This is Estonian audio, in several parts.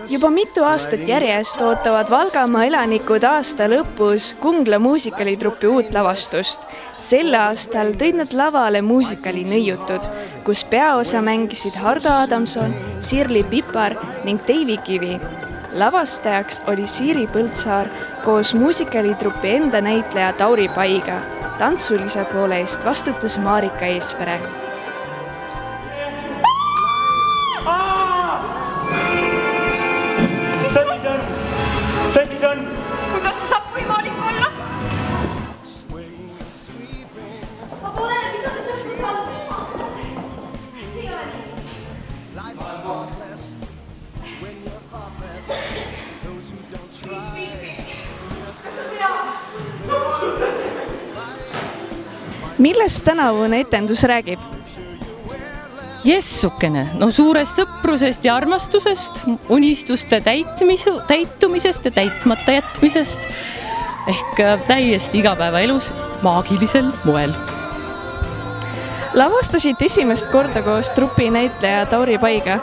Juba mitu aastat järjest ootavad Valgamaa elanikud aasta lõpus Kungla muusikalitruppi uut lavastust. Selle aastal tõid nad lavale muusikali Nõiutud, kus peaosa mängisid Hardo Adamson, Sirli Pipar ning Deivi Kivi. Lavastajaks oli Siiri Põldsaar koos muusikalitruppi enda näitleja Tauri Paiga. Tantsulise poole eest vastutas Marika Eespere. See siis on? Kuidas see saab võimalik olla? Aga oleme, mida te sõpru saada silma? See ei ole nii. Kas sa tead? Millest tänavune etendus räägib? Jessukene, no suurest sõprusest ja armastusest, unistuste täitumisest ja täitmata jätmisest ehk täiesti igapäevaelus maagilisel moel. Lavastasid esimest korda koos trupi näitleja Tauri Paiga.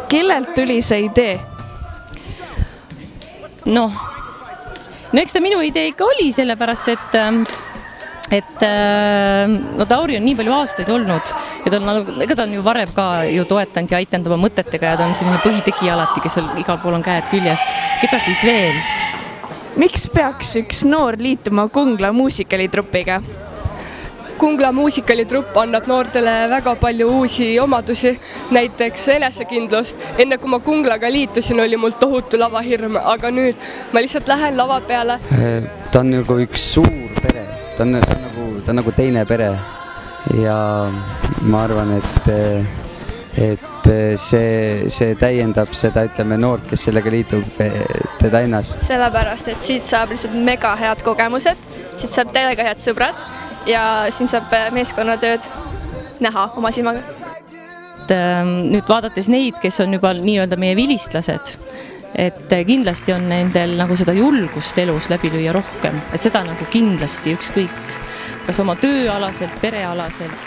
Kellelt tuli see idee? No eks ta minu idee ikka oli, sellepärast et Tauri on nii palju aastaid olnud ja ta on ju varem ka ju toetanud ja aitanud oma mõtetega ja ta on selline põhitegija alati, kes igal pool on käed küljes. Keda siis veel? Miks peaks üks noor liituma Kungla muusikalitrupiga? Kungla muusikalitrupp annab noortele väga palju uusi omadusi, näiteks enesekindlust. Enne kui ma Kunglaga liitusin, oli mul tohutu lavahirm, aga nüüd ma lihtsalt lähen lava peale. Ta on nagu üks suur pere, ta on nagu teine pere ja ma arvan, et see täiendab seda, ütleme, noort, kes sellega liitub, teda ennast. Sellepärast, et siit saab lihtsalt mega head kogemused, siit saab täiega head sõbrad ja siin saab meeskonnatööd näha oma silmaga. Nüüd vaadates neid, kes on juba nii-öelda meie vilistlased, et kindlasti on nendel nagu seda julgust elus läbi lüüa rohkem, et seda nagu kindlasti ükskõik, kas oma tööalaselt, perealaselt.